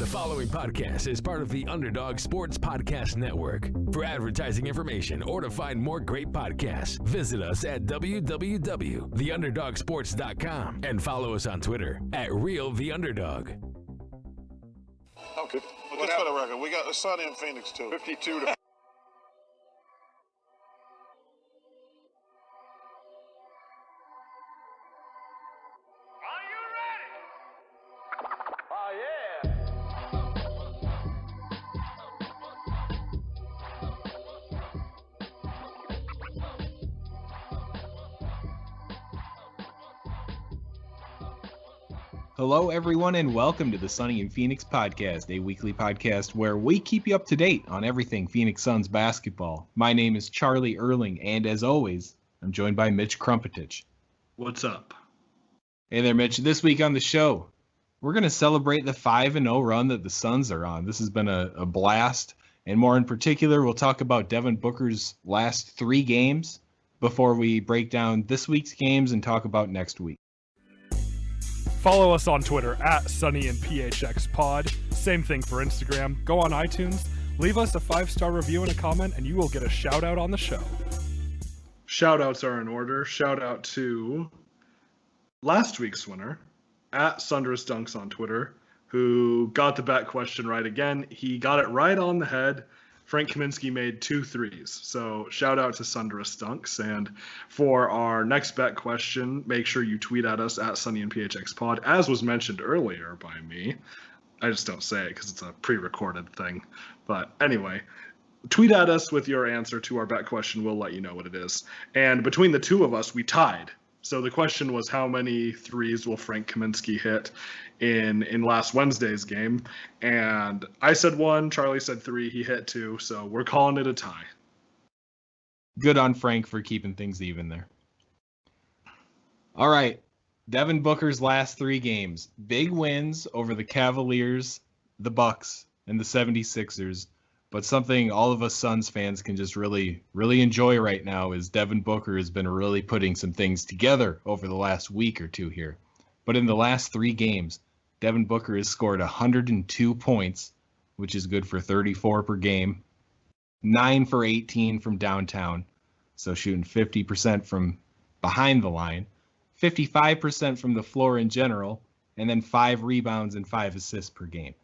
The following podcast is part of the Underdog Sports Podcast Network. For advertising information or to find more great podcasts, visit us at www.theunderdogsports.com and follow us on Twitter at RealTheUnderdog. Okay. Well, just for the record, we got the Sunny in Phoenix too. 52 to Hello, everyone, and welcome to the Sunny in Phoenix podcast, a weekly podcast where we keep you up to date on everything Phoenix Suns basketball. My name is Charlie Erling, and as always, I'm joined by Mitch Krmpotich. What's up? Hey there, Mitch. This week on the show, we're going to celebrate the 5-0 run that the Suns are on. This has been a blast, and more in particular, we'll talk about Devin Booker's last 3 games before we break down this week's games and talk about next week. Follow us on Twitter at Sunny and PHX Pod. Same thing for Instagram. Go on iTunes, leave us a 5-star review and a comment, and you will get a shout out on the show. Shout outs are in order. Shout out to last week's winner at Sundress Dunks on Twitter, who got the bet question right again. He got it right on the head. Frank Kaminsky made 2 threes. So shout out to Sundress Dunks. And for our next bet question, make sure you tweet at us at Sunny and PHX Pod, as was mentioned earlier by me. I just don't say it because it's a pre-recorded thing. But anyway, tweet at us with your answer to our bet question. We'll let you know what it is. And between the two of us, we tied. So the question was, how many threes will Frank Kaminsky hit in last Wednesday's game? And I said 1, Charlie said 3, he hit 2, so we're calling it a tie. Good on Frank for keeping things even there. All right, Devin Booker's last 3 games. Big wins over the Cavaliers, the Bucks, and the 76ers. But something all of us Suns fans can just really enjoy right now is Devin Booker has been really putting some things together over the last week or two here. But in the last 3 games, Devin Booker has scored 102 points, which is good for 34 per game, 9 for 18 from downtown, so shooting 50% from behind the line, 55% from the floor in general, and then 5 rebounds and 5 assists per game.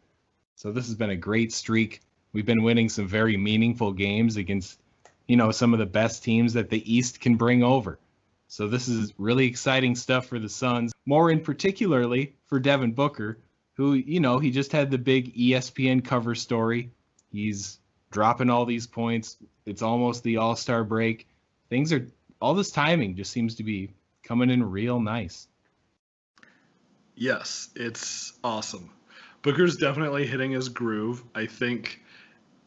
So this has been a great streak. We've been winning some very meaningful games against, some of the best teams that the East can bring over. So this is really exciting stuff for the Suns, more in particularly for Devin Booker, who, he just had the big ESPN cover story. He's dropping all these points. It's almost the All-Star break. All this timing just seems to be coming in real nice. Yes, it's awesome. Booker's definitely hitting his groove. I think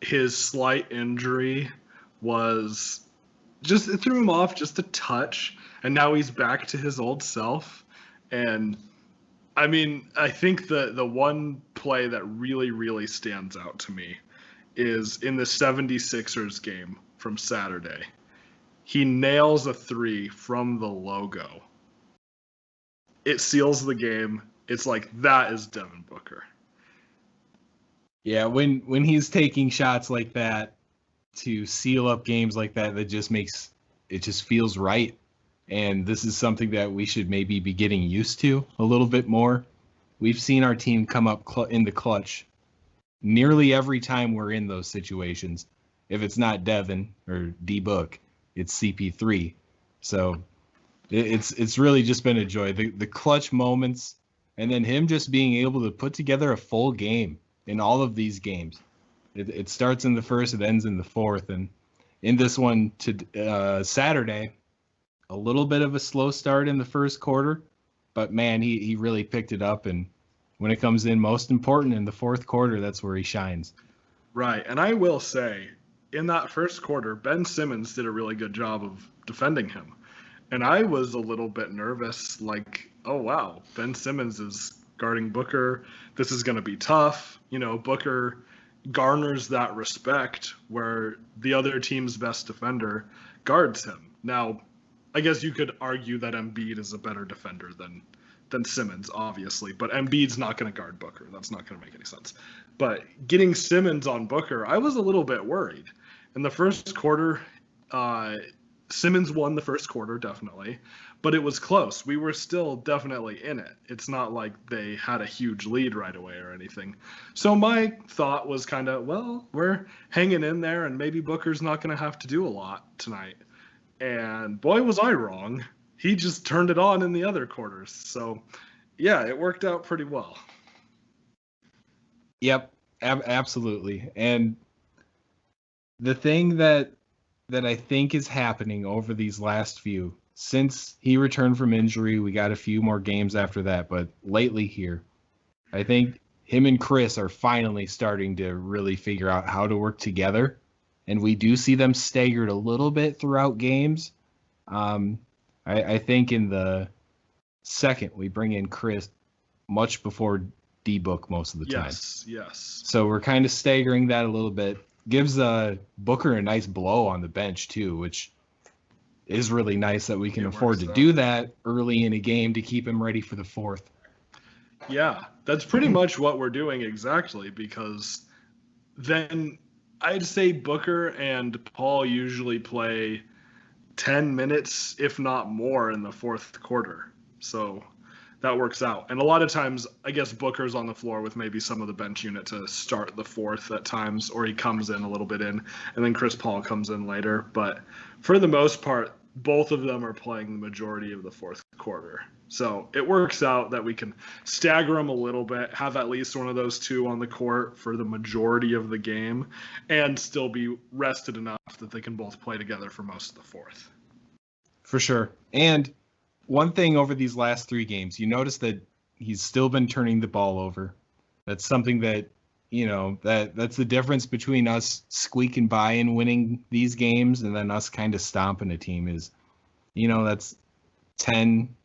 his slight injury it threw him off just a touch, and now he's back to his old self. And I mean, I think the one play that really stands out to me is in the 76ers game from Saturday. He nails a 3 from the logo. It seals the game. It's like, that is Devin Booker. Yeah, when he's taking shots like that to seal up games like that, it just feels right. And this is something that we should maybe be getting used to a little bit more. We've seen our team come up in the clutch nearly every time we're in those situations. If it's not Devin or D-Book, it's CP3. So it's really just been a joy. The clutch moments, and then him just being able to put together a full game in all of these games. It starts in the first, it ends in the fourth. And in this one to Saturday, a little bit of a slow start in the first quarter, but man, he really picked it up. And when it comes in most important in the fourth quarter, that's where he shines. Right. And I will say, in that first quarter, Ben Simmons did a really good job of defending him. And I was a little bit nervous, like, oh, wow, Ben Simmons is guarding Booker. This is going to be tough. Booker garners that respect where the other team's best defender guards him. Now, I guess you could argue that Embiid is a better defender than than Simmons, obviously. But Embiid's not going to guard Booker. That's not going to make any sense. But getting Simmons on Booker, I was a little bit worried. In the first quarter, Simmons won the first quarter, definitely. But it was close. We were still definitely in it. It's not like they had a huge lead right away or anything. So my thought was kind of, well, we're hanging in there, and maybe Booker's not going to have to do a lot tonight. And boy, was I wrong. He just turned it on in the other quarters. So, yeah, it worked out pretty well. Yep, absolutely. And the thing that I think is happening over these last few, since he returned from injury, we got a few more games after that, but lately here, I think him and Chris are finally starting to really figure out how to work together. And we do see them staggered a little bit throughout games. I think in the second, we bring in Chris much before D-Book most of the time. Yes. So we're kind of staggering that a little bit. Gives Booker a nice blow on the bench, too, which is really nice that we can afford to do that early in a game to keep him ready for the fourth. Yeah, that's pretty much what we're doing exactly, because then I'd say Booker and Paul usually play 10 minutes, if not more, in the fourth quarter. So that works out. And a lot of times, I guess Booker's on the floor with maybe some of the bench unit to start the fourth at times, or he comes in a little bit in, and then Chris Paul comes in later. But for the most part, both of them are playing the majority of the fourth quarter. So it works out that we can stagger them a little bit, have at least one of those two on the court for the majority of the game, and still be rested enough that they can both play together for most of the fourth. For sure. And one thing over these last three games, you notice that he's still been turning the ball over. That's something that, that's the difference between us squeaking by and winning these games and then us kind of stomping a team is, that's 10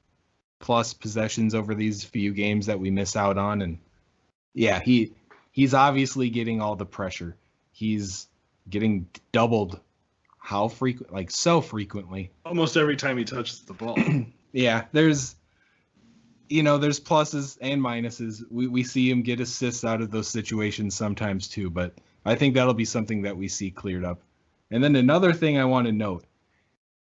plus possessions over these few games that we miss out on. And yeah, he's obviously getting all the pressure. He's getting doubled how frequent, like so frequently. Almost every time he touches the ball. Yeah, there's pluses and minuses. We see him get assists out of those situations sometimes too, but I think that'll be something that we see cleared up. And then another thing I want to note,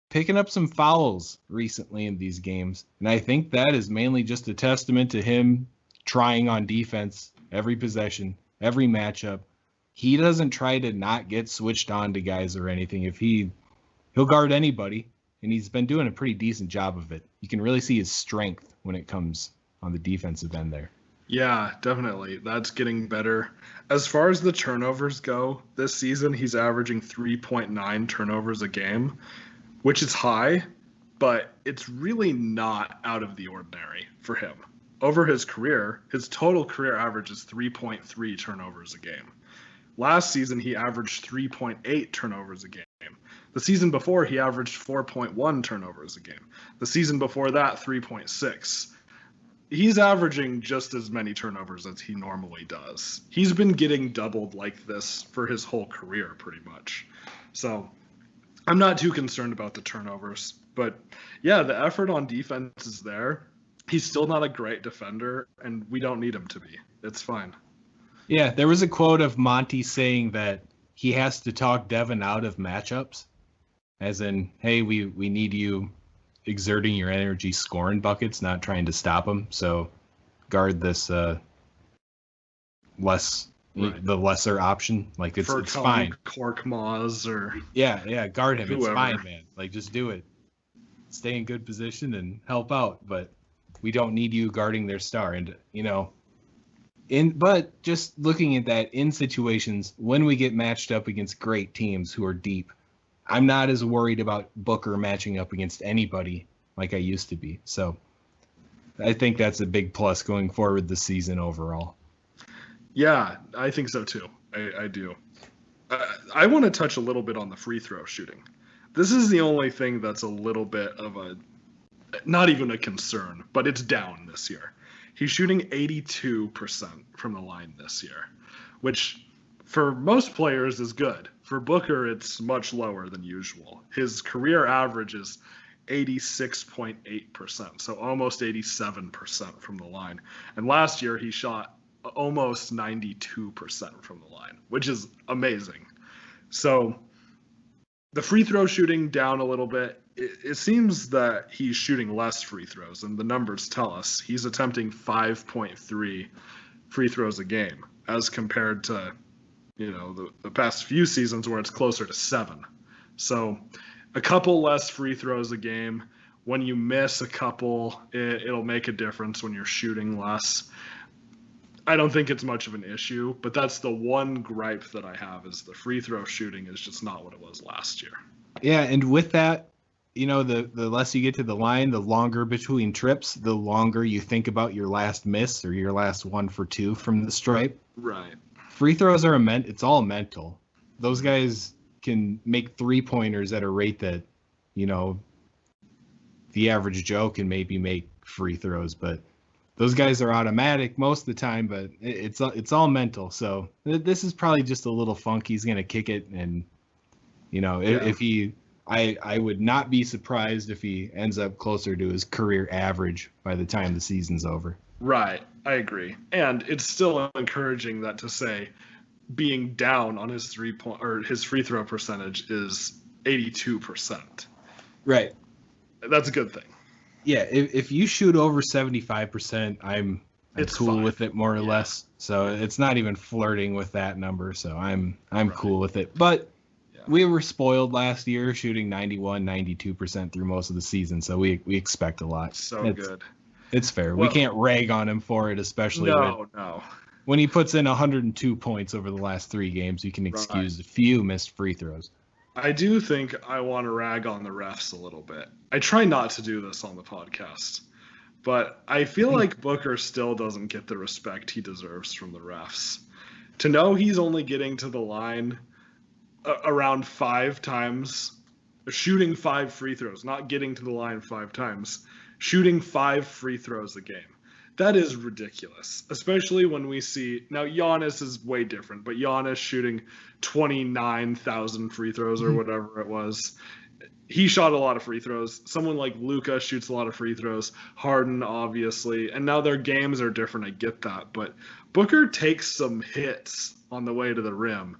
picking up some fouls recently in these games, and I think that is mainly just a testament to him trying on defense every possession, every matchup. He doesn't try to not get switched on to guys or anything. If he'll guard anybody, and he's been doing a pretty decent job of it. You can really see his strength when it comes on the defensive end there. Yeah, definitely. That's getting better. As far as the turnovers go, this season he's averaging 3.9 turnovers a game, which is high, but it's really not out of the ordinary for him. Over his career, his total career average is 3.3 turnovers a game. Last season, he averaged 3.8 turnovers a game. The season before, he averaged 4.1 turnovers a game. The season before that, 3.6. He's averaging just as many turnovers as he normally does. He's been getting doubled like this for his whole career, pretty much. So I'm not too concerned about the turnovers. But, yeah, the effort on defense is there. He's still not a great defender, and we don't need him to be. It's fine. Yeah, there was a quote of Monty saying that he has to talk Devin out of matchups, as in, hey, we need you exerting your energy scoring buckets, not trying to stop him. So guard this the lesser option. Like it's fine. Korkmaz or yeah, guard him. Whoever. It's fine, man. Like just do it. Stay in good position and help out, but we don't need you guarding their star. And but just looking at that in situations when we get matched up against great teams who are deep, I'm not as worried about Booker matching up against anybody like I used to be. So I think that's a big plus going forward this season overall. Yeah, I think so too. I do. I want to touch a little bit on the free throw shooting. This is the only thing that's a little bit of not even a concern, but it's down this year. He's shooting 82% from the line this year, which for most players is good. For Booker, it's much lower than usual. His career average is 86.8%, so almost 87% from the line. And last year he shot almost 92% from the line, which is amazing. So the free throw shooting down a little bit. It seems that he's shooting less free throws, and the numbers tell us he's attempting 5.3 free throws a game as compared to, the past few seasons where it's closer to 7. So a couple less free throws a game. When you miss a couple, it'll make a difference when you're shooting less. I don't think it's much of an issue, but that's the one gripe that I have is the free throw shooting is just not what it was last year. Yeah, and with that, the less you get to the line, the longer between trips, the longer you think about your last miss or your last 1 for 2 from the stripe. Right. Free throws are it's all mental. Those guys can make 3-pointers at a rate that, the average Joe can maybe make free throws, but those guys are automatic most of the time, but it's all mental. So this is probably just a little funky. He's going to kick it. And, if he, I would not be surprised if he ends up closer to his career average by the time the season's over. Right. I agree. And it's still encouraging that to say being down on his his free throw percentage is 82%. Right. That's a good thing. Yeah, if you shoot over 75%, I'm cool fine with it more or less. So it's not even flirting with that number. So I'm cool with it. But we were spoiled last year, shooting 91, 92% through most of the season. So we expect a lot. Good. It's fair. We can't rag on him for it, especially when he puts in 102 points over the last 3 games. You can excuse a few missed free throws. I do think I want to rag on the refs a little bit. I try not to do this on the podcast, but I feel like Booker still doesn't get the respect he deserves from the refs. To know he's only getting to the line around 5 times, shooting 5 free throws, not getting to the line 5 times, shooting 5 free throws a game. That is ridiculous, especially when we see – now, Giannis is way different, but Giannis shooting 29,000 free throws or whatever it was. He shot a lot of free throws. Someone like Luka shoots a lot of free throws. Harden, obviously. And now their games are different. I get that. But Booker takes some hits on the way to the rim,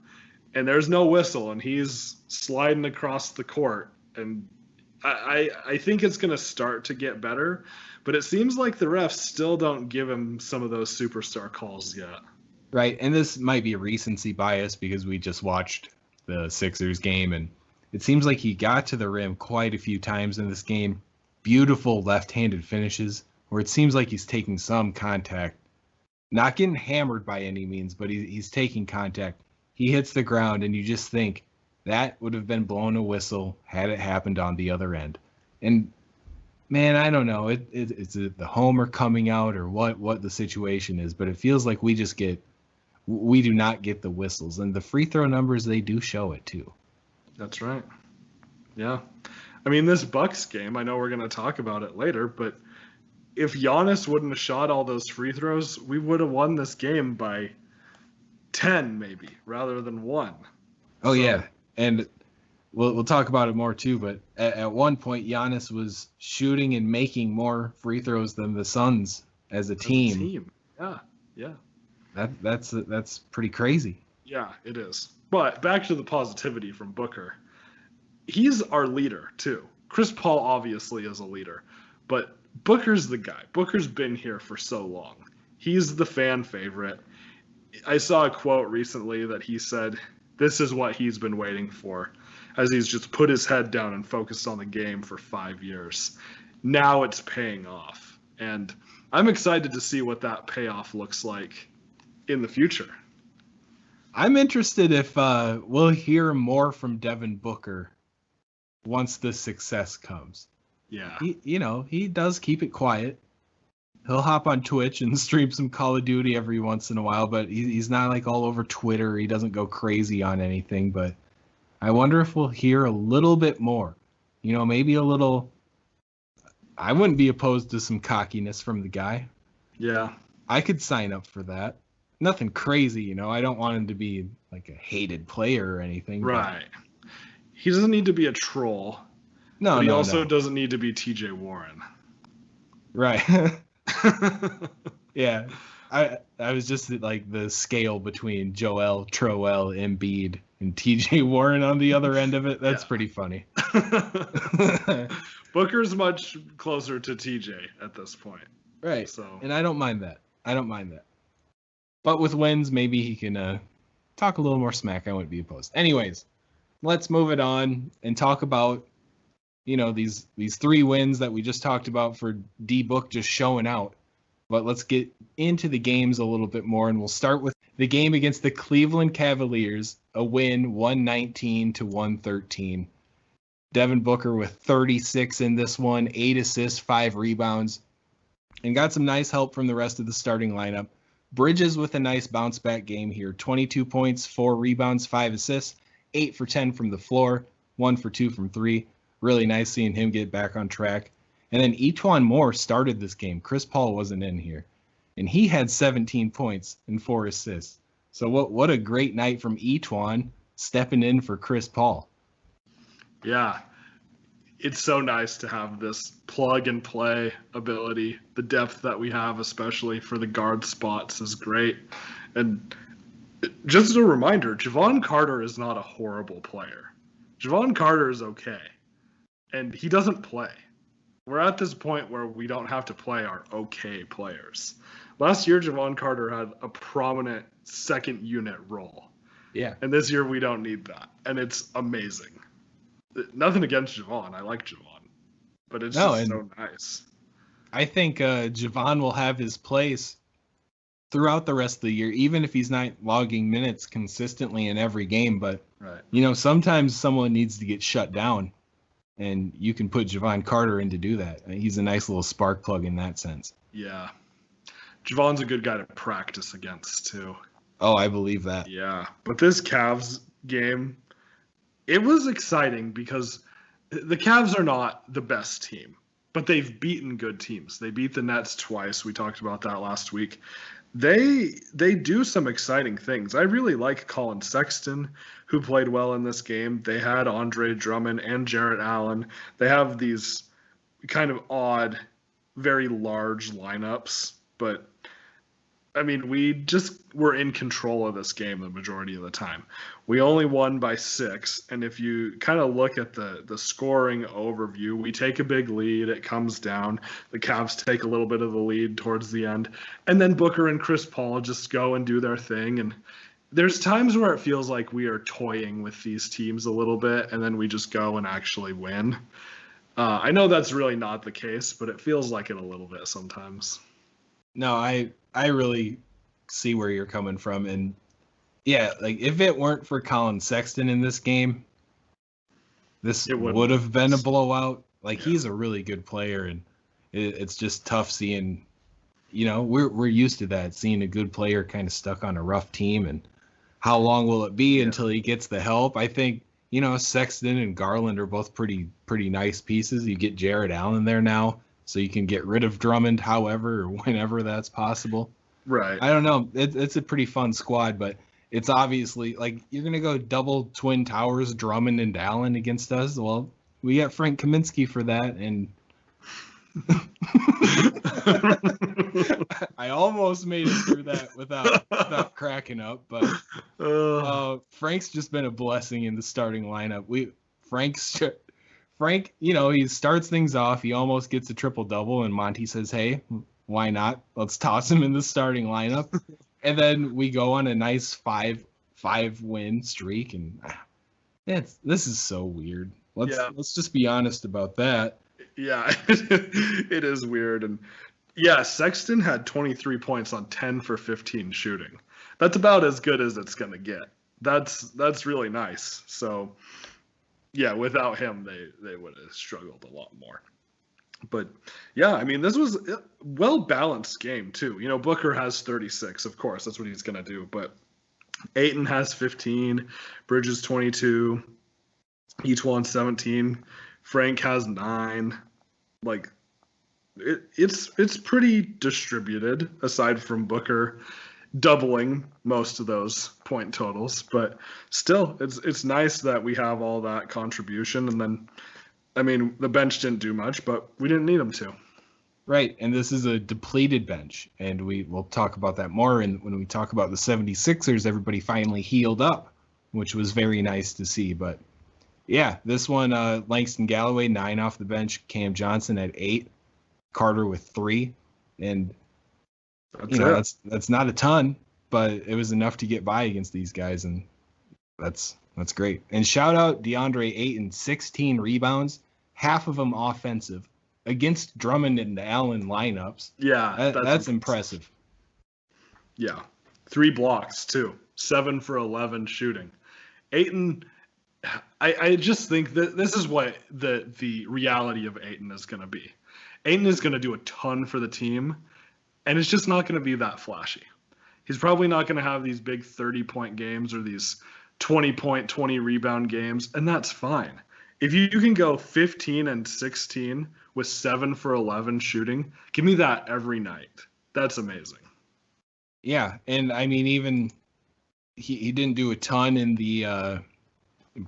and there's no whistle, and he's sliding across the court. And I think it's going to start to get better. But it seems like the refs still don't give him some of those superstar calls yet. Right, and this might be a recency bias because we just watched the Sixers game, and it seems like he got to the rim quite a few times in this game. Beautiful left-handed finishes where it seems like he's taking some contact. Not getting hammered by any means, but he's taking contact. He hits the ground, and you just think that would have been blown a whistle had it happened on the other end. And man, I don't know. It's the homer coming out or what the situation is, but it feels like we do not get the whistles, and the free throw numbers, they do show it too. That's right. Yeah. I mean, this Bucks game, I know we're going to talk about it later, but if Giannis wouldn't have shot all those free throws, we would have won this game by 10 maybe rather than 1. Oh, yeah. And we'll talk about it more too, but at one point, Giannis was shooting and making more free throws than the Suns as a team. Yeah. That's pretty crazy. Yeah, it is. But back to the positivity from Booker. He's our leader too. Chris Paul obviously is a leader, but Booker's the guy. Booker's been here for so long. He's the fan favorite. I saw a quote recently that he said, this is what he's been waiting for, as he's just put his head down and focused on the game for 5 years. Now it's paying off. And I'm excited to see what that payoff looks like in the future. I'm interested if we'll hear more from Devin Booker once the success comes. Yeah. He does keep it quiet. He'll hop on Twitch and stream some Call of Duty every once in a while, but he's not like all over Twitter. He doesn't go crazy on anything, but I wonder if we'll hear a little bit more. Maybe a little. I wouldn't be opposed to some cockiness from the guy. Yeah. I could sign up for that. Nothing crazy, I don't want him to be like a hated player or anything. Right. He doesn't need to be a troll. but he also doesn't need to be TJ Warren. Right. Yeah. I was just like the scale between Joel, Troel, Embiid, and TJ Warren on the other end of it. That's pretty funny. Booker's much closer to TJ at this point. Right. So, and I don't mind that. But with wins, maybe he can talk a little more smack. I wouldn't be opposed. Anyways, let's move it on and talk about, these 3 wins that we just talked about for D-Book just showing out. But let's get into the games a little bit more, and we'll start with the game against the Cleveland Cavaliers, a win 119-113. Devin Booker with 36 in this one, 8 assists, 5 rebounds, and got some nice help from the rest of the starting lineup. Bridges with a nice bounce back game here, 22 points, 4 rebounds, 5 assists, 8 for 10 from the floor, 1 for 2 from 3. Really nice seeing him get back on track. And then Etuan Moore started this game. Chris Paul wasn't in here. And he had 17 points and 4 assists. So what a great night from Etuan stepping in for Chris Paul. Yeah. It's so nice to have this plug and play ability. The depth that we have, especially for the guard spots, is great. And just a reminder, Javon Carter is not a horrible player. Javon Carter is okay. And he doesn't play. We're at this point where we don't have to play our okay players. Last year, Javon Carter had a prominent second unit role. Yeah. And this year, we don't need that. And it's amazing. Nothing against Javon. I like Javon. But it's just so nice. I think Javon will have his place throughout the rest of the year, even if he's not logging minutes consistently in every game. But, sometimes someone needs to get shut down. And you can put Javon Carter in to do that. He's a nice little spark plug in that sense. Yeah. Javon's a good guy to practice against, too. Oh, I believe that. Yeah. But this Cavs game, it was exciting because the Cavs are not the best team, but they've beaten good teams. They beat the Nets twice. We talked about that last week. They do some exciting things. I really like Colin Sexton, who played well in this game. They had Andre Drummond and Jarrett Allen. They have these kind of odd, very large lineups. But, we just were in control of this game the majority of the time. We only won by 6. And if you kind of look at the scoring overview, we take a big lead. It comes down. The Cavs take a little bit of the lead towards the end. And then Booker and Chris Paul just go and do their thing. And there's times where it feels like we are toying with these teams a little bit, and then we just go and actually win. I know that's really not the case, but it feels like it a little bit sometimes. No, I really see where you're coming from. And, yeah, like if it weren't for Colin Sexton in this game, this would have been a blowout. He's a really good player, and it's just tough seeing, we're used to that, seeing a good player kind of stuck on a rough team. And how long will it be until he gets the help? I think, Sexton and Garland are both pretty nice pieces. You get Jarrett Allen there now, so you can get rid of Drummond however or whenever that's possible. Right. I don't know. It's a pretty fun squad, but it's obviously you're going to go double Twin Towers, Drummond and Allen against us. Well, we got Frank Kaminsky for that, and I almost made it through that without cracking up, but Frank's just been a blessing in the starting lineup. Frank, he starts things off. He almost gets a triple-double, and Monty says, hey, why not? Let's toss him in the starting lineup. And then we go on a nice five-win streak, and this is so weird. Let's just be honest about that. Yeah, it is weird. And, yeah, Sexton had 23 points on 10 for 15 shooting. That's about as good as it's going to get. That's really nice. So, yeah, without him, they would have struggled a lot more. But, yeah, this was a well-balanced game, too. Booker has 36, of course. That's what he's going to do. But Ayton has 15, Bridges 22, Etuan 17, Frank has 9. It's pretty distributed, aside from Booker doubling most of those point totals. But still, it's nice that we have all that contribution. And then I mean, the bench didn't do much, but we didn't need them to. Right, and this is a depleted bench, and we'll talk about that more. And when we talk about the 76ers, everybody finally healed up, which was very nice to see. But yeah, this one, Langston Galloway, 9 off the bench, Cam Johnson at 8, Carter with 3, and that's not a ton, but it was enough to get by against these guys, and that's great. And shout out DeAndre Ayton, 16 rebounds, half of them offensive, against Drummond and Allen lineups. Yeah, that's impressive. Yeah, 3 blocks too, 7 for 11 shooting. Ayton, I just think that this is what the reality of Ayton is going to be. Ayton is going to do a ton for the team, and it's just not going to be that flashy. He's probably not going to have these big 30-point games or these 20-point, 20-rebound games, and that's fine. If you can go 15 and 16 with 7 for 11 shooting, give me that every night. That's amazing. Yeah, and I mean, even he didn't do a ton in the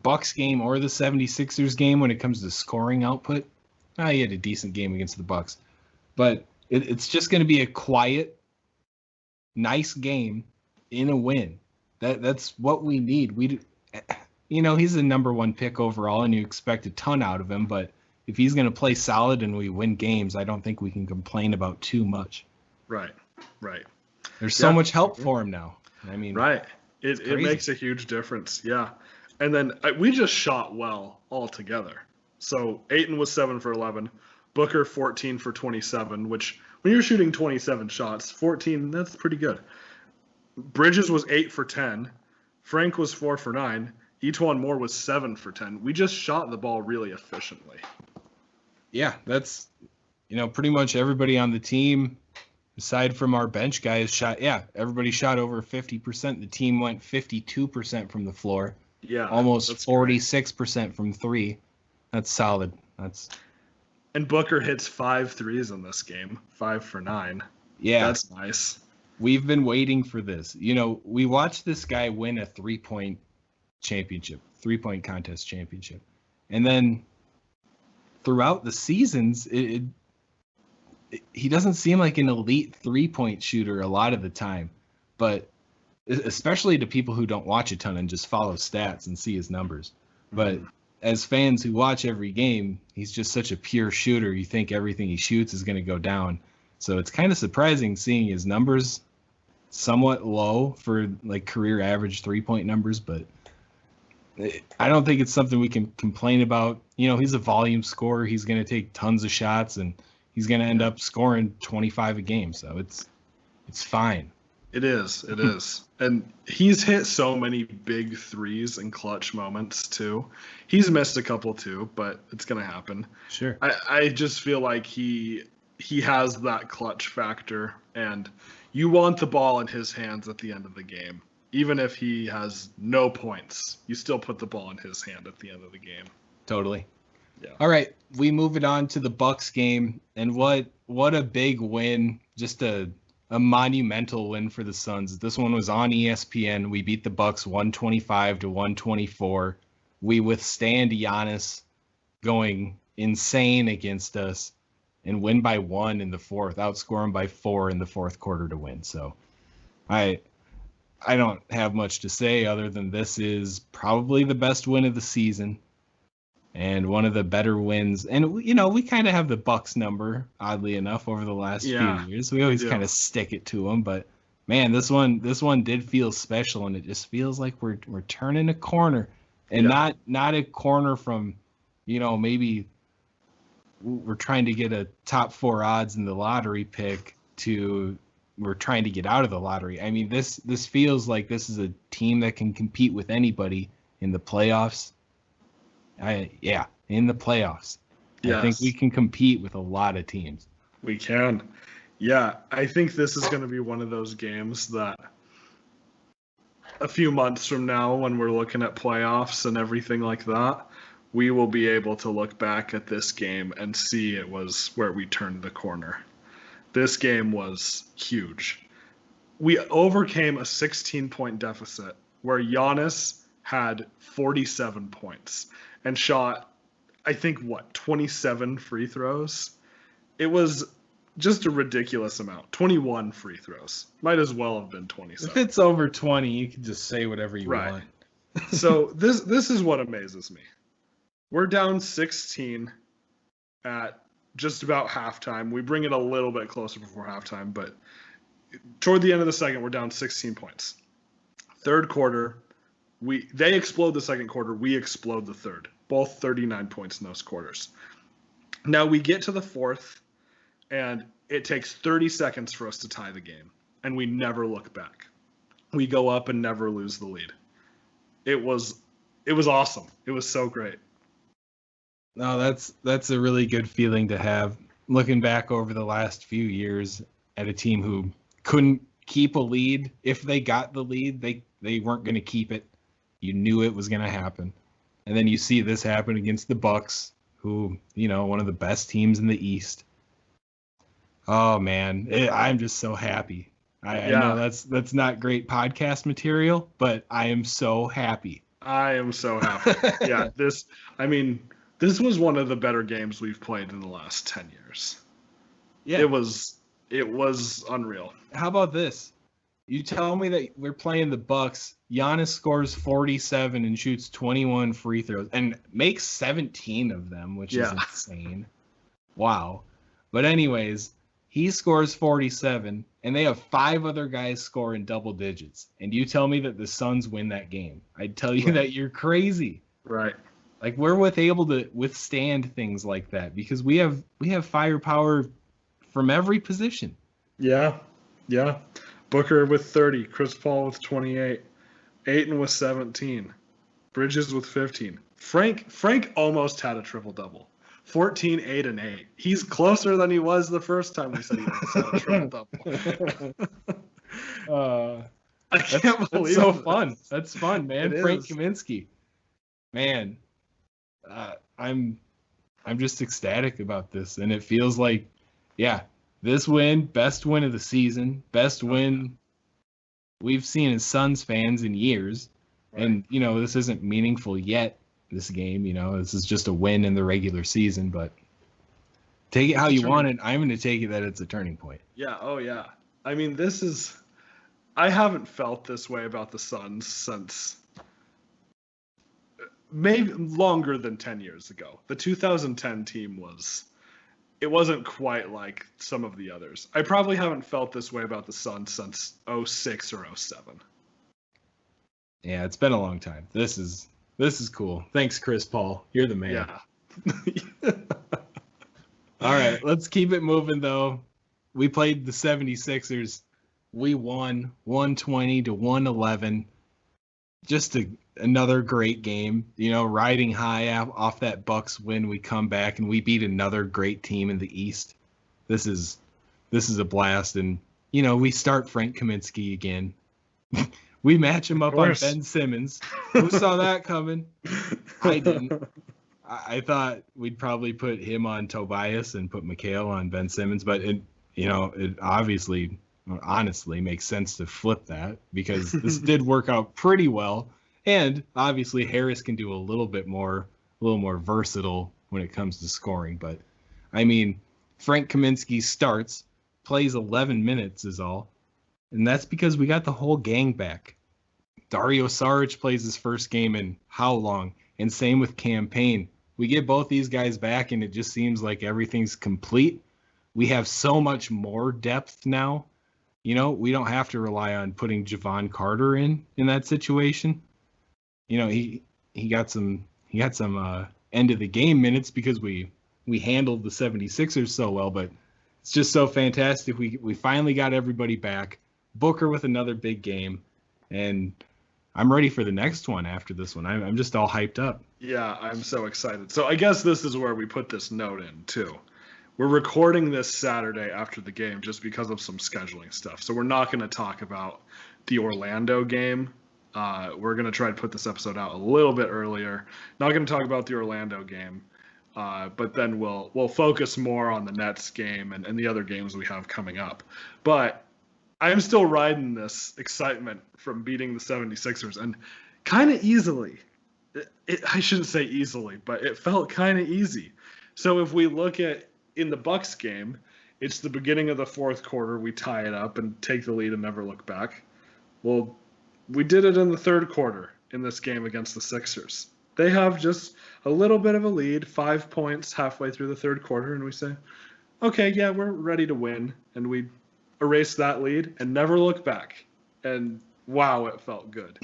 Bucks game or the 76ers game when it comes to scoring output. He had a decent game against the Bucks, but it's just going to be a quiet, nice game in a win. That's what we need. He's the number 1 pick overall, and you expect a ton out of him. But if he's going to play solid and we win games, I don't think we can complain about too much. Right. There's so much help for him now. I mean, right. It makes a huge difference. Yeah. And then we just shot well altogether. So Ayton was 7 for 11, Booker 14 for 27, which when you're shooting 27 shots, 14, that's pretty good. Bridges was 8 for 10. Frank was 4 for 9. Etuan Moore was 7 for 10. We just shot the ball really efficiently. Yeah, that's, pretty much everybody on the team, aside from our bench guys, shot. Yeah, everybody shot over 50%. The team went 52% from the floor. Yeah, almost 46% from 3. That's solid. And Booker hits 5 threes in this game, 5 for 9. Yeah, that's nice. We've been waiting for this. We watched this guy win a 3-point contest championship, and then throughout the seasons, he doesn't seem like an elite 3-point shooter a lot of the time, but especially to people who don't watch a ton and just follow stats and see his numbers. But as fans who watch every game, he's just such a pure shooter. You think everything he shoots is going to go down. So it's kind of surprising seeing his numbers somewhat low for like career average 3-point numbers, but I don't think it's something we can complain about. He's a volume scorer. He's going to take tons of shots, and he's going to end up scoring 25 a game. So it's fine. It is. And he's hit so many big threes and clutch moments too. He's missed a couple too, but it's going to happen. Sure. I just feel like he has that clutch factor, and you want the ball in his hands at the end of the game. Even if he has no points, you still put the ball in his hand at the end of the game. Totally. Yeah. All right, we move it on to the Bucks game, and what a big win. Just a monumental win for the Suns. This one was on ESPN. We beat the Bucks 125-124. We withstand Giannis going insane against us and win by 1 in the fourth, outscore him by 4 in the fourth quarter to win. So I don't have much to say other than this is probably the best win of the season and one of the better wins. And, we kind of have the Bucks number, oddly enough, over the last few years. We always kind of stick it to them. But, man, this one did feel special, and it just feels like we're turning a corner. And not a corner from, maybe we're trying to get a top 4 odds in the lottery pick to we're trying to get out of the lottery. I mean, this feels like this is a team that can compete with anybody in the playoffs. In the playoffs. Yes. I think we can compete with a lot of teams. We can. Yeah, I think this is going to be one of those games that a few months from now, when we're looking at playoffs and everything like that, we will be able to look back at this game and see it was where we turned the corner. This game was huge. We overcame a 16-point deficit where Giannis had 47 points and shot I think, 27 free throws? It was just a ridiculous amount. 21 free throws. Might as well have been 27. If it's over 20, you can just say whatever you want. So this is what amazes me. We're down 16 at just about halftime. We bring it a little bit closer before halftime, but toward the end of the second, we're down 16 points. Third quarter, they explode the second quarter. We explode the third. Both 39 points in those quarters. Now we get to the fourth, and it takes 30 seconds for us to tie the game, and we never look back. We go up and never lose the lead. It was awesome. It was so great. No, that's a really good feeling to have. Looking back over the last few years at a team who couldn't keep a lead. If they got the lead, they weren't going to keep it. You knew it was going to happen. And then you see this happen against the Bucks, who, one of the best teams in the East. Oh, man, I'm just so happy. I know that's not great podcast material, but I am so happy. I am so happy. Yeah, this was one of the better games we've played in the last 10 years. Yeah. It was unreal. How about this? You tell me that we're playing the Bucks. Giannis scores 47 and shoots 21 free throws and makes 17 of them, which is insane. Wow. But anyways, he scores 47 and they have 5 other guys score in double digits. And you tell me that the Suns win that game. I'd tell you that you're crazy. Right. Like we're able to withstand things like that because we have firepower from every position. Yeah. Yeah. Booker with 30, Chris Paul with 28, Ayton with 17, Bridges with 15. Frank almost had a triple-double. 14, 8, and 8. He's closer than he was the first time we said he had a triple-double. I can't believe that's so it. Fun. That's fun, man. It Frank is. Kaminsky. Man, I'm just ecstatic about this, and it feels like, this win, best win of the season, best win we've seen as Suns fans in years. Right. And, this isn't meaningful yet, this game. This is just a win in the regular season, but take it how you want it. I'm going to take it that it's a turning point. Yeah, oh yeah. I mean, I haven't felt this way about the Suns since maybe longer than 10 years ago. The 2010 team it wasn't quite like some of the others. I probably haven't felt this way about the Suns since 06 or 07. Yeah, it's been a long time. This is cool. Thanks, Chris Paul. You're the man. Yeah. All right, let's keep it moving, though. We played the 76ers. We won 120-111. Just another great game, riding high off that Bucks win. We come back and we beat another great team in the East. This is a blast. And, we start Frank Kaminsky again. We match him up on Ben Simmons. Who saw that coming? I didn't. I thought we'd probably put him on Tobias and put Mikal on Ben Simmons, but it obviously, honestly, makes sense to flip that because this did work out pretty well. And obviously Harris can do a little more versatile when it comes to scoring. But I mean, Frank Kaminsky starts, plays 11 minutes is all. And that's because we got the whole gang back. Dario Saric plays his first game in how long? And same with Campaign. We get both these guys back and it just seems like everything's complete. We have so much more depth now. We don't have to rely on putting Javon Carter in that situation. He got some end of the game minutes because we handled the 76ers so well, but it's just so fantastic. We finally got everybody back. Booker with another big game, and I'm ready for the next one after this one. I'm just all hyped up. Yeah, I'm so excited. So I guess this is where we put this note in too. We're recording this Saturday after the game just because of some scheduling stuff. So we're not going to talk about the Orlando game. We're going to try to put this episode out a little bit earlier. Not going to talk about the Orlando game, but then we'll focus more on the Nets game and the other games we have coming up. But I'm still riding this excitement from beating the 76ers and kind of easily. I shouldn't say easily, but it felt kind of easy. So if we look at in the Bucks game, it's the beginning of the fourth quarter. We tie it up and take the lead and never look back. Well, we did it in the third quarter in this game against the Sixers. They have just a little bit of a lead, 5 points halfway through the third quarter, and we say, okay, yeah, we're ready to win. And we erase that lead and never look back. And wow, it felt good.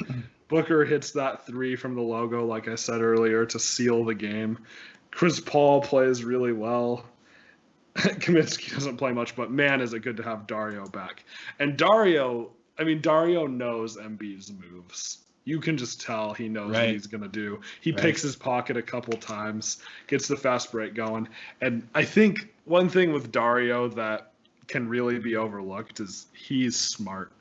Booker hits that three from the logo, like I said earlier, to seal the game. Chris Paul plays really well. Kaminsky doesn't play much, but man, is it good to have Dario back. And Dario knows Embiid's moves. You can just tell he knows what he's going to do. He picks his pocket a couple times, gets the fast break going. And I think one thing with Dario that can really be overlooked is he's smart.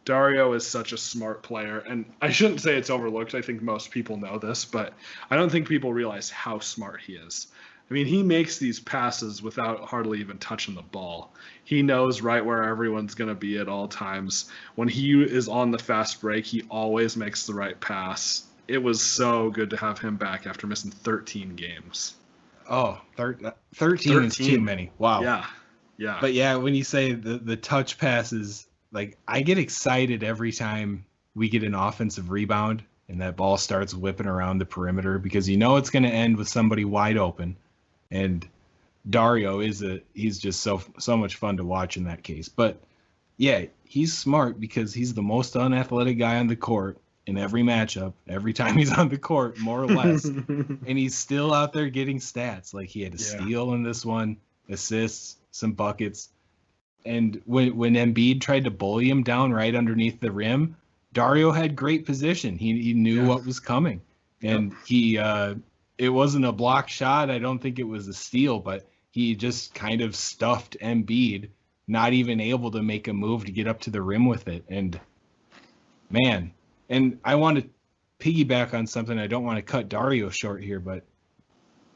Dario is such a smart player, and I shouldn't say it's overlooked. I think most people know this, but I don't think people realize how smart he is. I mean, he makes these passes without hardly even touching the ball. He knows right where everyone's going to be at all times. When he is on the fast break, he always makes the right pass. It was so good to have him back after missing 13 games. Oh, 13 is too many. Wow. Yeah. But yeah, when you say the touch passes, like, I get excited every time we get an offensive rebound and that ball starts whipping around the perimeter, because you know it's going to end with somebody wide open. And Dario he's just so much fun to watch in that case. But yeah, he's smart because he's the most unathletic guy on the court in every matchup, every time he's on the court, more or less. And he's still out there getting stats. Like, he had a steal in this one, assists, some buckets. And when Embiid tried to bully him down right underneath the rim, Dario had great position. He knew what was coming. And it wasn't a block shot. I don't think it was a steal, but he just kind of stuffed Embiid, not even able to make a move to get up to the rim with it. And man, and I want to piggyback on something. I don't want to cut Dario short here, but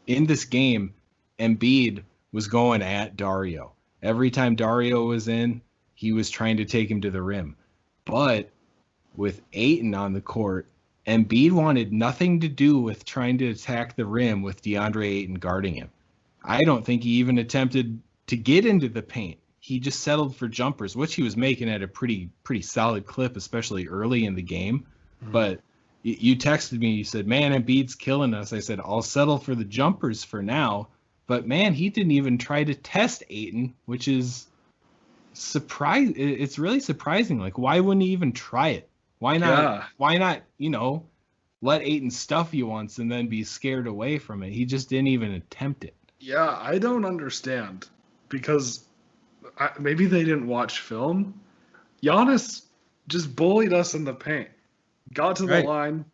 in this game, Embiid was going at Dario. Every time Dario was in, he was trying to take him to the rim. But with Ayton on the court, Embiid wanted nothing to do with trying to attack the rim with Deandre Ayton guarding him. I don't think he even attempted to get into the paint. He just settled for jumpers, which he was making at a pretty solid clip, especially early in the game. Mm-hmm. But you texted me, you said, man, Embiid's killing us. I said, I'll settle for the jumpers for now. But man, he didn't even try to test Ayton, which is it's really surprising. Like, why wouldn't he even try it? Why not? Yeah. Why not, let Ayton stuff you once and then be scared away from it? He just didn't even attempt it. Yeah, I don't understand, because maybe they didn't watch film. Giannis just bullied us in the paint. Got to the line,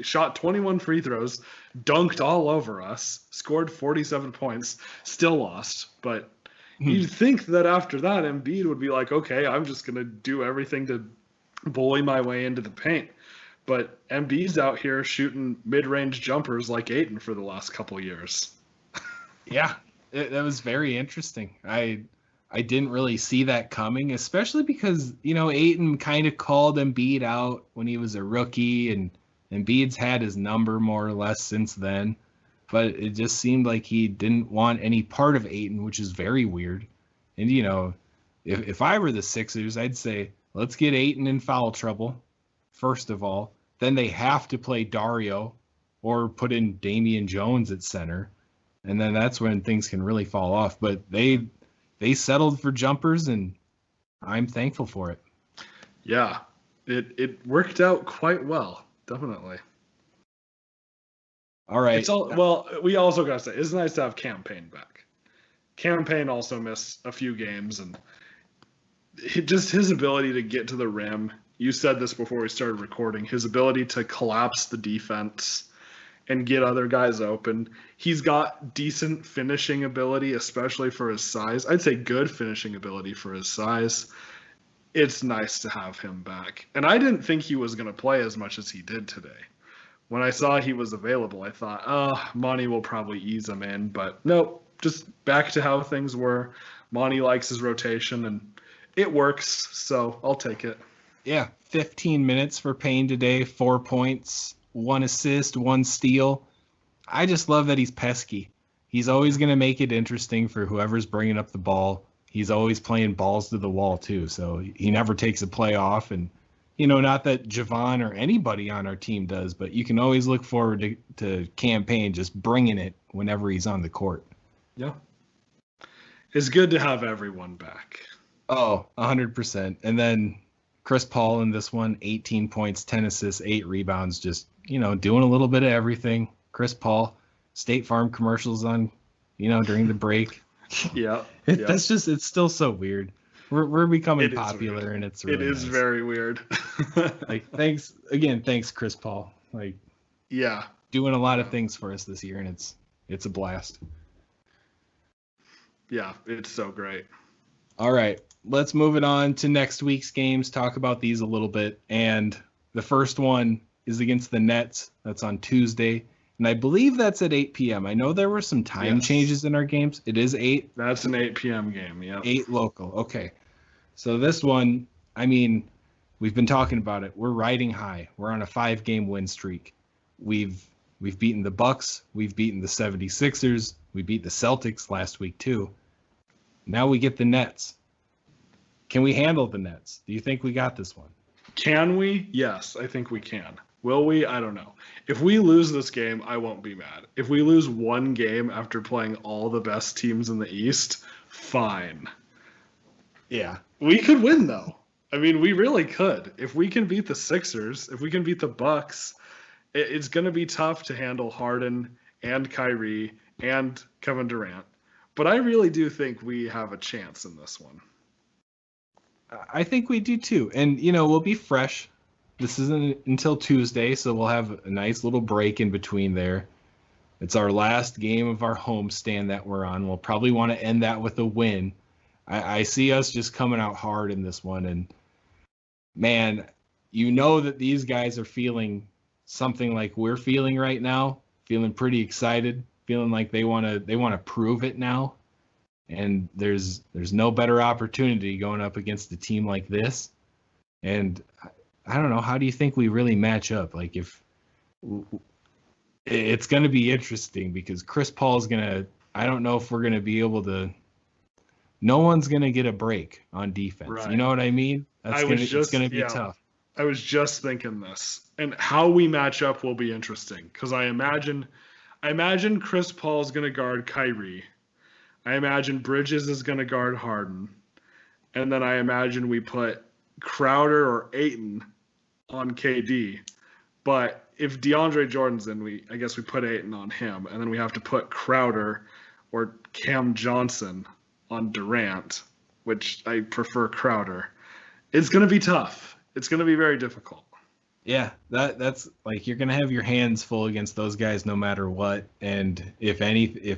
shot 21 free throws, dunked all over us, scored 47 points, still lost. But you'd think that after that, Embiid would be like, okay, I'm just going to do everything to bully my way into the paint. But Embiid's out here shooting mid-range jumpers like Ayton for the last couple years. Yeah, that was very interesting. I didn't really see that coming, especially because, Ayton kind of called Embiid out when he was a rookie, and Embiid's had his number more or less since then. But it just seemed like he didn't want any part of Ayton, which is very weird. And, if I were the Sixers, I'd say, let's get Ayton in foul trouble, first of all. Then they have to play Dario or put in Damian Jones at center. And then that's when things can really fall off. But they settled for jumpers, and I'm thankful for it. Yeah, it worked out quite well, definitely. All right. We also got to say, it's nice to have Campaign back. Campaign also missed a few games, and just his ability to get to the rim. You said this before we started recording. His ability to collapse the defense and get other guys open. He's got decent finishing ability, especially for his size. I'd say good finishing ability for his size. It's nice to have him back. And I didn't think he was going to play as much as he did today. When I saw he was available, I thought, Monty will probably ease him in. But nope, just back to how things were. Monty likes his rotation, and it works, so I'll take it. Yeah, 15 minutes for Payne today, 4 points, 1 assist, 1 steal. I just love that he's pesky. He's always going to make it interesting for whoever's bringing up the ball. He's always playing balls to the wall, too, so he never takes a play off. And, not that Javon or anybody on our team does, but you can always look forward to Campaign just bringing it whenever he's on the court. Yeah. It's good to have everyone back. Oh, 100%. And then Chris Paul in this one, 18 points, 10 assists, 8 rebounds, just, doing a little bit of everything. Chris Paul, State Farm commercials on, during the break. Yeah. That's just, it's still so weird. We're becoming popular, weird. And it's really It is nice. very weird. Thanks, Chris Paul. Yeah. Doing a lot of things for us this year, and it's a blast. Yeah, it's so great. All right, let's move it on to next week's games, talk about these a little bit. And the first one is against the Nets. That's on Tuesday. And I believe that's at 8 p.m. I know there were some time changes in our games. It is 8. That's an 8 p.m. game, yeah. 8 local. Okay. So this one, we've been talking about it. We're riding high. We're on a 5-game win streak. We've beaten the Bucks. We've beaten the 76ers. We beat the Celtics last week too. Now we get the Nets. Can we handle the Nets? Do you think we got this one? Can we? Yes, I think we can. Will we? I don't know. If we lose this game, I won't be mad. If we lose one game after playing all the best teams in the East, fine. Yeah. We could win, though. We really could. If we can beat the Sixers, if we can beat the Bucks, it's going to be tough to handle Harden and Kyrie and Kevin Durant. But I really do think we have a chance in this one. I think we do too. And, we'll be fresh. This isn't until Tuesday, so we'll have a nice little break in between there. It's our last game of our homestand that we're on. We'll probably want to end that with a win. I see us just coming out hard in this one. And, man, that these guys are feeling something like we're feeling right now, feeling pretty excited, feeling like they want to prove it now. And there's no better opportunity going up against a team like this. And I don't know, how do you think we really match up? If it's going to be interesting because Chris Paul's I don't know if we're going to be able to, no one's going to get a break on defense. Right. You know what I mean? It's going to be tough. I was just thinking this, and how we match up will be interesting because I imagine Chris Paul's going to guard Kyrie. I imagine Bridges is going to guard Harden. And then I imagine we put Crowder or Ayton on KD. But if DeAndre Jordan's in, I guess we put Ayton on him. And then we have to put Crowder or Cam Johnson on Durant, which I prefer Crowder. It's going to be tough. It's going to be very difficult. Yeah, that's you're going to have your hands full against those guys no matter what. And if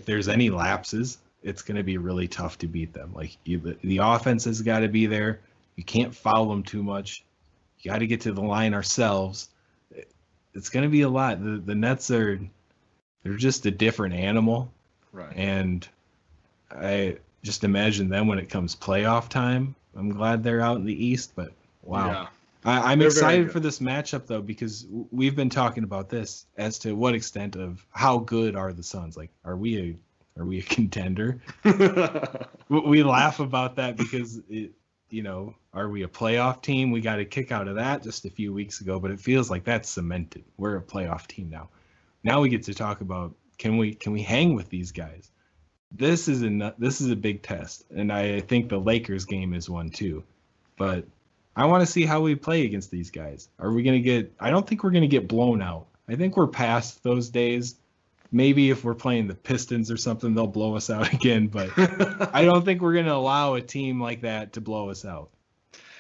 there's any lapses, it's going to be really tough to beat them. The offense has got to be there. You can't foul them too much. You got to get to the line ourselves. It's going to be a lot. The Nets they're just a different animal. Right. And I just imagine them when it comes playoff time. I'm glad they're out in the East, but wow. Yeah. I'm excited for this matchup, though, because we've been talking about this as to what extent of how good are the Suns. Are we a contender? We laugh about that because, are we a playoff team? We got a kick out of that just a few weeks ago, but it feels like that's cemented. We're a playoff team now. Now we get to talk about can we hang with these guys? This is a big test, and I think the Lakers game is one too. But I want to see how we play against these guys. Are we going to get – I don't think we're going to get blown out. I think we're past those days. Maybe if we're playing the Pistons or something, they'll blow us out again. But I don't think we're going to allow a team like that to blow us out.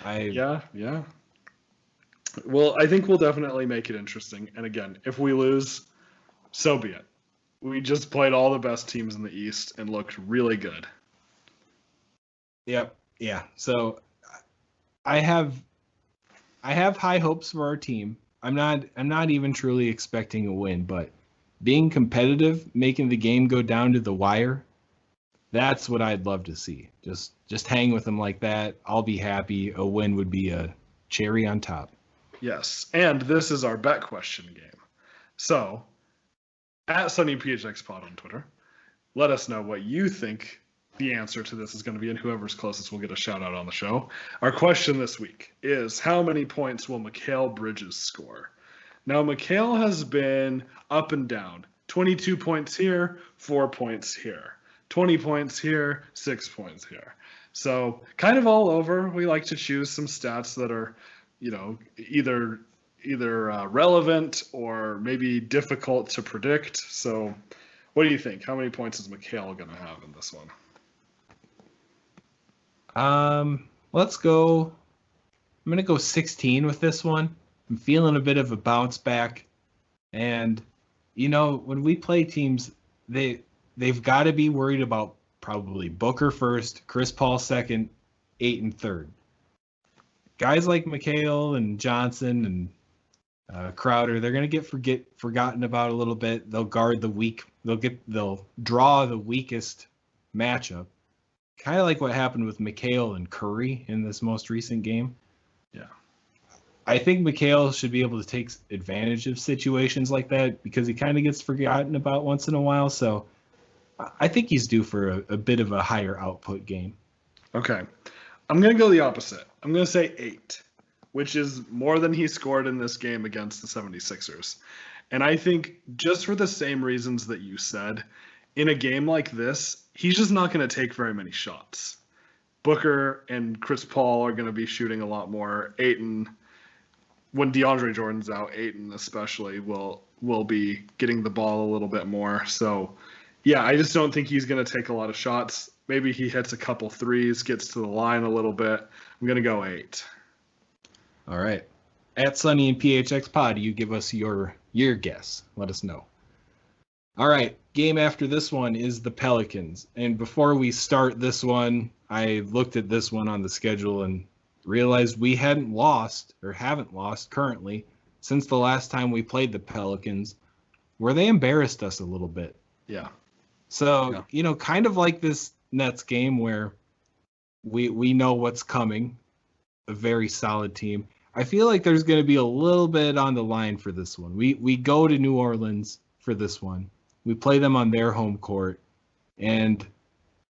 Yeah. Well, I think we'll definitely make it interesting. And again, if we lose, so be it. We just played all the best teams in the East and looked really good. Yep. Yeah. So I have high hopes for our team. I'm not even truly expecting a win, but being competitive, making the game go down to the wire, that's what I'd love to see. Just hang with them like that. I'll be happy. A win would be a cherry on top. Yes. And this is our bet question game. So, at Sunny PHX Pod on Twitter, let us know what you think the answer to this is going to be, and whoever's closest will get a shout out on the show. Our question this week is, how many points will Mikal Bridges score? Now, Mikal has been up and down. 22 points here, 4 points here. 20 points here, 6 points here. So kind of all over. We like to choose some stats that are, either relevant or maybe difficult to predict. So what do you think? How many points is Mikal going to have in this one? Let's go. I'm going to go 16 with this one. I'm feeling a bit of a bounce back. And, when we play teams, they've got to be worried about probably Booker first, Chris Paul second, Ayton third. Guys like Mikal and Johnson and Crowder, they're going to get forgotten about a little bit. They'll guard the weak. They'll draw the weakest matchup. Kind of like what happened with Mikal and Curry in this most recent game. Yeah. I think Mikal should be able to take advantage of situations like that because he kind of gets forgotten about once in a while. So I think he's due for a bit of a higher output game. Okay. I'm going to go the opposite. I'm going to say 8, which is more than he scored in this game against the 76ers. And I think just for the same reasons that you said, in a game like this, he's just not going to take very many shots. Booker and Chris Paul are going to be shooting a lot more. Ayton, when DeAndre Jordan's out, Ayton especially will be getting the ball a little bit more. So, yeah, I just don't think he's going to take a lot of shots. Maybe he hits a couple threes, gets to the line a little bit. I'm going to go 8. All right. At Sunny and PHX Pod, you give us your guess. Let us know. All right. Game after this one is the Pelicans. And before we start this one, I looked at this one on the schedule and realized we haven't lost currently since the last time we played the Pelicans, where they embarrassed us a little bit. Yeah. So, kind of like this Nets game where we know what's coming, a very solid team. I feel like there's going to be a little bit on the line for this one. We go to New Orleans for this one. We play them on their home court. And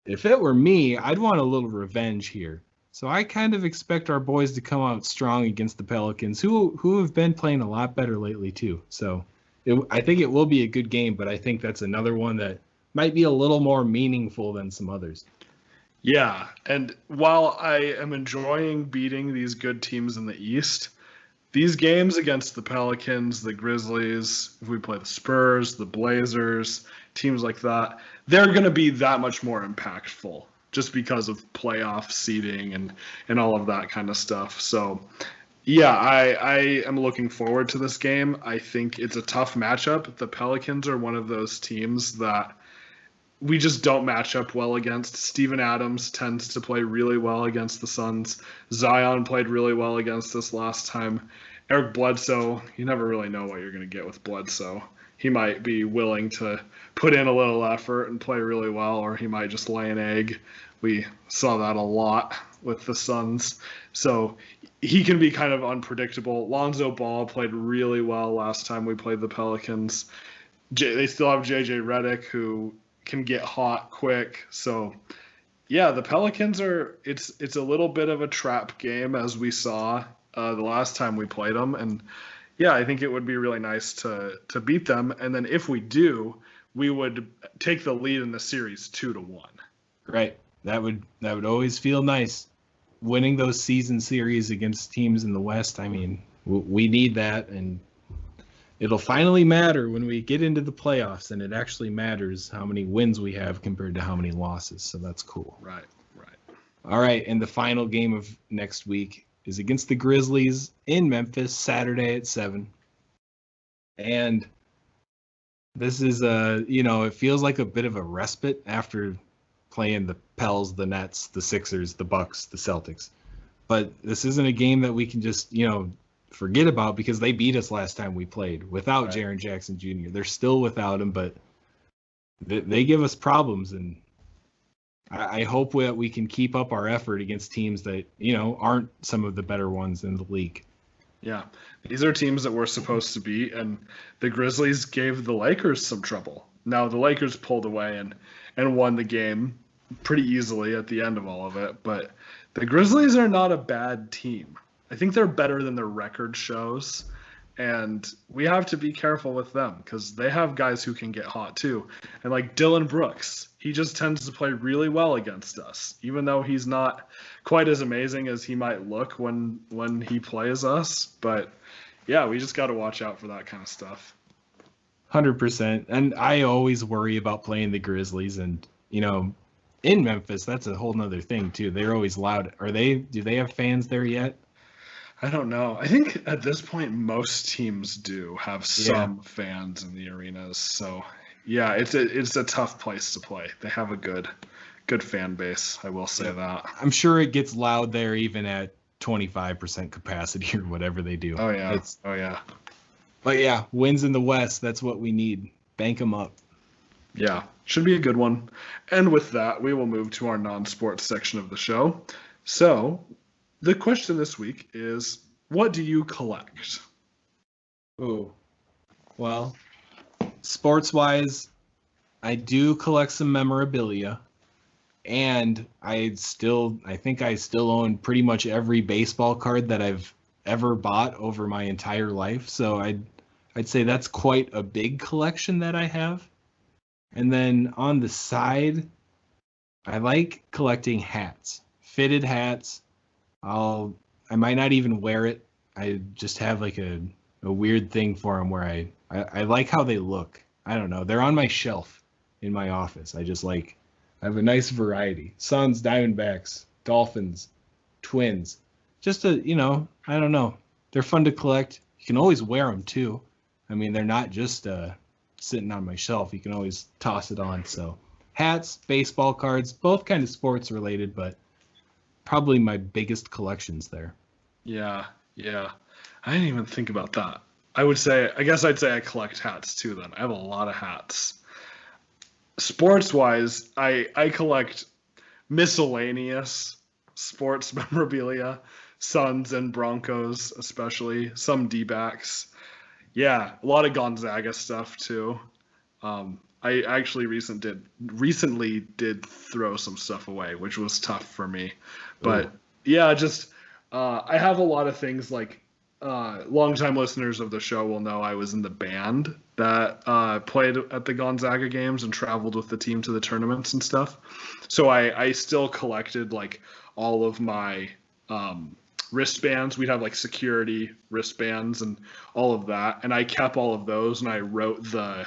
if it were me, I'd want a little revenge here. So I kind of expect our boys to come out strong against the Pelicans, who have been playing a lot better lately too. So I think it will be a good game, but I think that's another one that might be a little more meaningful than some others. Yeah, and while I am enjoying beating these good teams in the East, these games against the Pelicans, the Grizzlies, if we play the Spurs, the Blazers, teams like that, they're going to be that much more impactful just because of playoff seeding and all of that kind of stuff. So, yeah, I am looking forward to this game. I think it's a tough matchup. The Pelicans are one of those teams that we just don't match up well against. Steven Adams tends to play really well against the Suns. Zion played really well against us last time. Eric Bledsoe, you never really know what you're going to get with Bledsoe. He might be willing to put in a little effort and play really well, or he might just lay an egg. We saw that a lot with the Suns. So he can be kind of unpredictable. Lonzo Ball played really well last time we played the Pelicans. They still have JJ Redick, who can get hot quick. So yeah, the Pelicans it's a little bit of a trap game, as we saw the last time we played them. And yeah, I think it would be really nice to beat them. And then if we do, we would take the lead in the series 2-1. Right. That would always feel nice. Winning those season series against teams in the West. I mean, we need that, and it'll finally matter when we get into the playoffs, and it actually matters how many wins we have compared to how many losses. So that's cool. Right. All right, and the final game of next week is against the Grizzlies in Memphis, Saturday at 7. And this is it feels like a bit of a respite after playing the Pels, the Nets, the Sixers, the Bucks, the Celtics. But this isn't a game that we can just, forget about, because they beat us last time we played without right. Jaren Jackson Jr. They're still without him, but they give us problems. And I hope that we can keep up our effort against teams that, aren't some of the better ones in the league. Yeah, these are teams that we're supposed to beat, and the Grizzlies gave the Lakers some trouble. Now, the Lakers pulled away and won the game pretty easily at the end of all of it, but the Grizzlies are not a bad team. I think they're better than their record shows, and we have to be careful with them because they have guys who can get hot too. And like Dylan Brooks, he just tends to play really well against us, even though he's not quite as amazing as he might look when he plays us. But yeah, we just got to watch out for that kind of stuff. 100%. And I always worry about playing the Grizzlies, and in Memphis, that's a whole nother thing too. They're always loud. Do they have fans there yet? I don't know. I think at this point, most teams do have some fans in the arenas. So yeah, it's a tough place to play. They have a good fan base. I will say that. I'm sure it gets loud there even at 25% capacity or whatever they do. Oh yeah. But yeah, wins in the West. That's what we need. Bank them up. Yeah, should be a good one. And with that, we will move to our non-sports section of the show. So the question this week is, what do you collect? Oh, well, sports-wise, I do collect some memorabilia, and I think I still own pretty much every baseball card that I've ever bought over my entire life. So I'd say that's quite a big collection that I have. And then on the side, I like collecting hats, fitted hats. I might not even wear it. I just have like a weird thing for them where I like how they look. I don't know. They're on my shelf in my office. I have a nice variety. Suns, Diamondbacks, Dolphins, Twins. Just I don't know. They're fun to collect. You can always wear them too. I mean, they're not just sitting on my shelf. You can always toss it on. So hats, baseball cards, both kind of sports related, but probably my biggest collections there. Yeah. I didn't even think about that. I guess I'd say I collect hats too then. I have a lot of hats. Sports-wise, I collect miscellaneous sports memorabilia, Suns and Broncos especially, some D-backs. Yeah, a lot of Gonzaga stuff too. I actually recently did throw some stuff away, which was tough for me. But yeah, just I have a lot of things like longtime listeners of the show will know I was in the band that played at the Gonzaga games and traveled with the team to the tournaments and stuff. So I still collected like all of my wristbands. We'd have like security wristbands and all of that. And I kept all of those, and I wrote the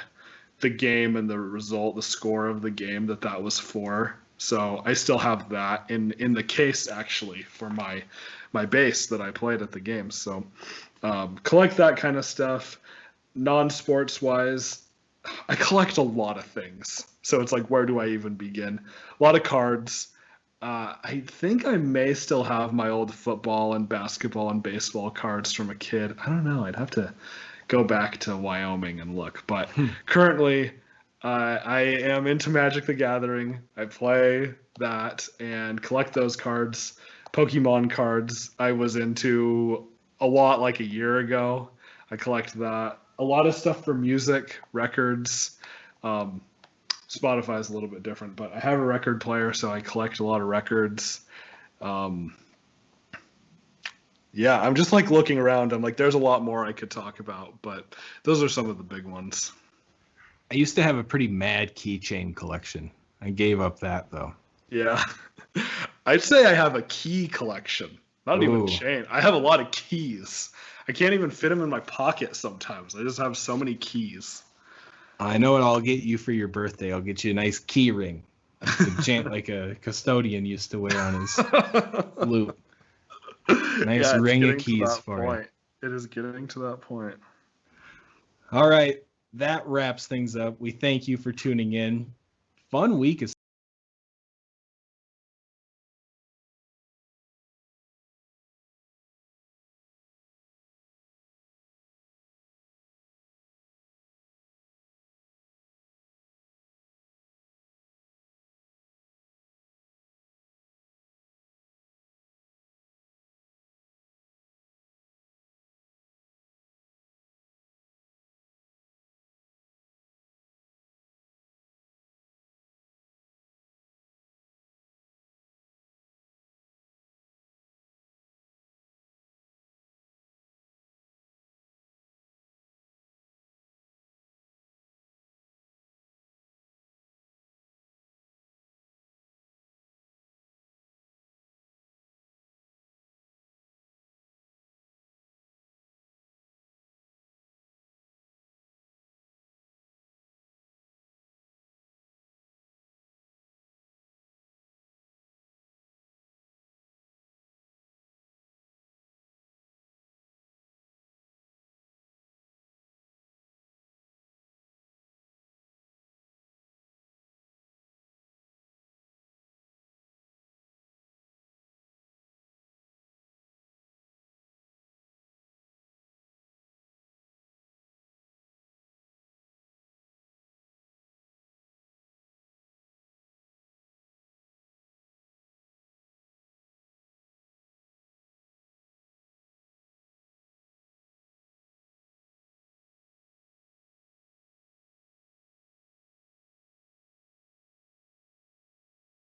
game and the result, the score of the game that was for. So I still have that in the case actually for my bass that I played at the game. So collect that kind of stuff. Non-sports wise, I collect a lot of things. So it's like, where do I even begin? A lot of cards. I think I may still have my old football and basketball and baseball cards from a kid. I don't know. I'd have to go back to Wyoming and look. But currently, I am into Magic the Gathering. I play that and collect those cards. Pokemon cards I was into a lot like a year ago. I collect that. A lot of stuff for music, records. Spotify is a little bit different, but I have a record player, so I collect a lot of records. Yeah, I'm just like looking around. I'm like, there's a lot more I could talk about, but those are some of the big ones. I used to have a pretty mad keychain collection. I gave up that though. Yeah. I'd say I have a key collection. Not even chain. I have a lot of keys. I can't even fit them in my pocket sometimes. I just have so many keys. I know what I'll get you for your birthday. I'll get you a nice key ring, like a custodian used to wear on his flute. Nice ring of keys for you. It is getting to that point. All right, that wraps things up. We thank you for tuning in. Fun week of